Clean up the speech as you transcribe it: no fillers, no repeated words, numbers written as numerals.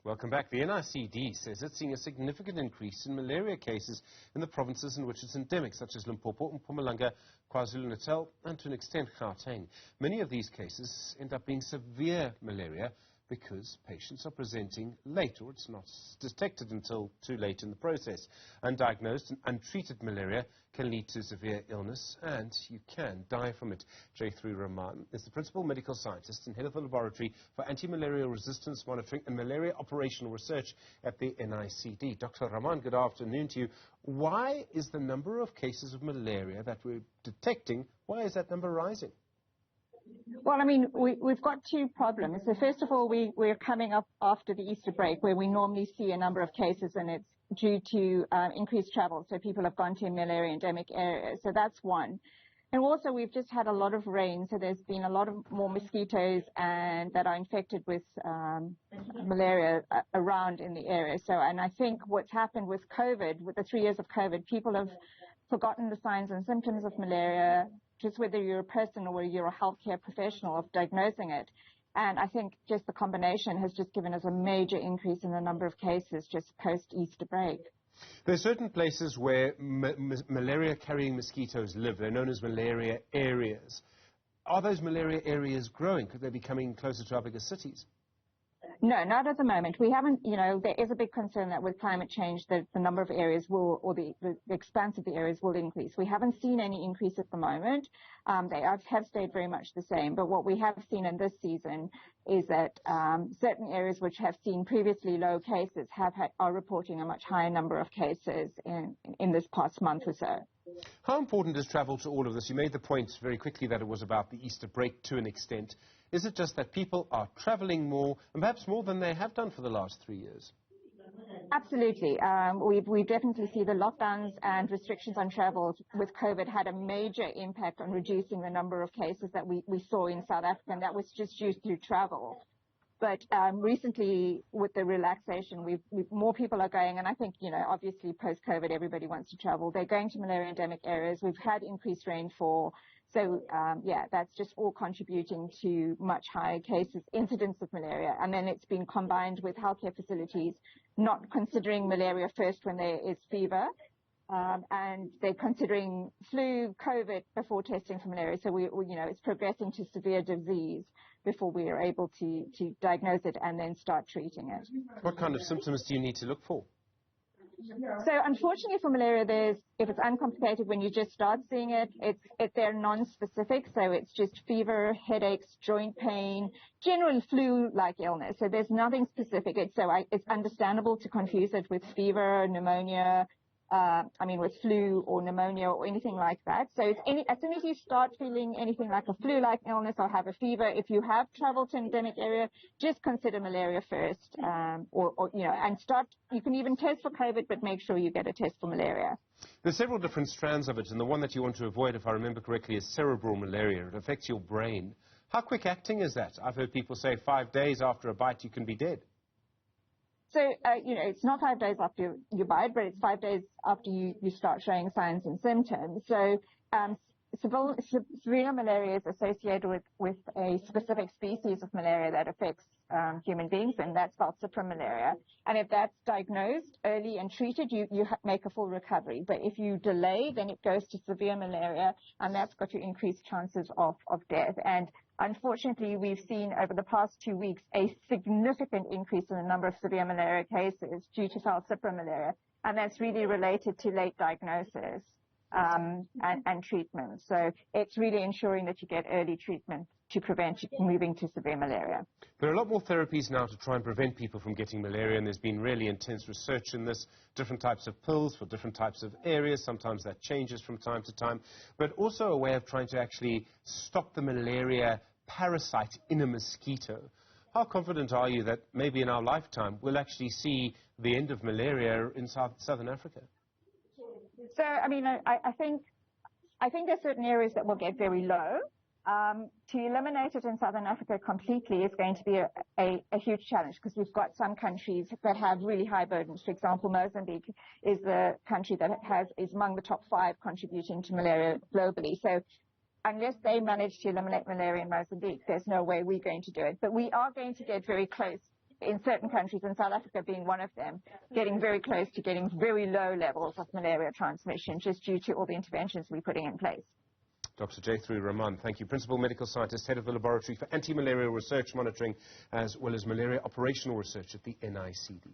Welcome back. The NICD says it's seeing a significant increase in malaria cases in the provinces in which it's endemic, such as Limpopo, Mpumalanga, KwaZulu-Natal, and to an extent Gauteng. Many of these cases end up being severe malaria because patients are presenting late, or it's not detected until too late in the process. Undiagnosed and untreated malaria can lead to severe illness, and you can die from it. Jaishree Raman is the principal medical scientist and head of the laboratory for anti-malarial resistance monitoring and malaria operational research at the NICD. Dr. Raman, good afternoon to you. Why is the number of cases of malaria that we're detecting, why is that number rising? Well, I mean, we've got two problems. So first of all, we're coming up after the Easter break where we normally see a number of cases, and it's due to increased travel. So people have gone to malaria endemic areas. So that's one. And also we've just had a lot of rain. So there's been a lot of more mosquitoes and that are infected with malaria around in the area. So, and I think what's happened with COVID, with the 3 years of COVID, people have forgotten the signs and symptoms of malaria, just whether you're a person or whether you're a healthcare professional, of diagnosing it. And I think just the combination has just given us a major increase in the number of cases just post-Easter break. There are certain places where malaria-carrying mosquitoes live. They're known as malaria areas. Are those malaria areas growing? Could they be coming closer to our bigger cities? No, not at the moment. We haven't, there is a big concern that with climate change that the number of areas will, or the expanse of the areas will increase. We haven't seen any increase at the moment. They have stayed very much the same. But what we have seen in this season is that certain areas which have seen previously low cases are reporting a much higher number of cases in this past month or so. How important is travel to all of this? You made the point very quickly that it was about the Easter break to an extent. Is it just that people are traveling more, and perhaps more than they have done for the last 3 years? Absolutely. We definitely see the lockdowns and restrictions on travel with COVID had a major impact on reducing the number of cases that we saw in South Africa, and that was just due to travel. But recently, with the relaxation, more people are going, and I think, obviously post-COVID, everybody wants to travel. They're going to malaria endemic areas. We've had increased rainfall. So, that's just all contributing to much higher cases, incidence of malaria. And then it's been combined with healthcare facilities not considering malaria first when there is fever. And they're considering flu, COVID before testing for malaria. So it's progressing to severe disease before we are able to diagnose it and then start treating it. What kind of symptoms do you need to look for? So unfortunately for malaria, if it's uncomplicated when you just start seeing it, they're non-specific. So it's just fever, headaches, joint pain, general flu-like illness. So there's nothing specific. It's understandable to confuse it with fever, pneumonia, with flu or pneumonia or anything like that. So as soon as you start feeling anything like a flu-like illness or have a fever, if you have traveled to an endemic area, just consider malaria first, and start. You can even test for COVID, but make sure you get a test for malaria. There's several different strands of it, and the one that you want to avoid, if I remember correctly, is cerebral malaria. It affects your brain. How quick acting is that? I've heard people say 5 days after a bite you can be dead. So, it's not 5 days after you bite, but it's 5 days after you start showing signs and symptoms. So, severe malaria is associated with a specific species of malaria that affects human beings, and that's falciparum malaria. And if that's diagnosed early and treated, you make a full recovery. But if you delay, then it goes to severe malaria, and that's got your increased chances of death. And unfortunately, we've seen over the past 2 weeks a significant increase in the number of severe malaria cases due to falciparum malaria, and that's really related to late diagnosis and treatment. So it's really ensuring that you get early treatment to prevent moving to severe malaria. There are a lot more therapies now to try and prevent people from getting malaria, and there's been really intense research in this, different types of pills for different types of areas. Sometimes that changes from time to time, but also a way of trying to actually stop the malaria parasite in a mosquito. How confident are you that maybe in our lifetime we'll actually see the end of malaria in southern Africa? So, I think there's certain areas that will get very low. To eliminate it in southern Africa completely is going to be a huge challenge, because we've got some countries that have really high burdens. For example, Mozambique is the country that is among the top 5 contributing to malaria globally. So unless they manage to eliminate malaria in Mozambique, there's no way we're going to do it. But we are going to get very close in certain countries, and South Africa being one of them, getting very close to getting very low levels of malaria transmission just due to all the interventions we're putting in place. Dr. Jaishree Raman, thank you. Principal Medical Scientist, Head of the Laboratory for Anti-Malaria Research Monitoring, as well as Malaria Operational Research at the NICD.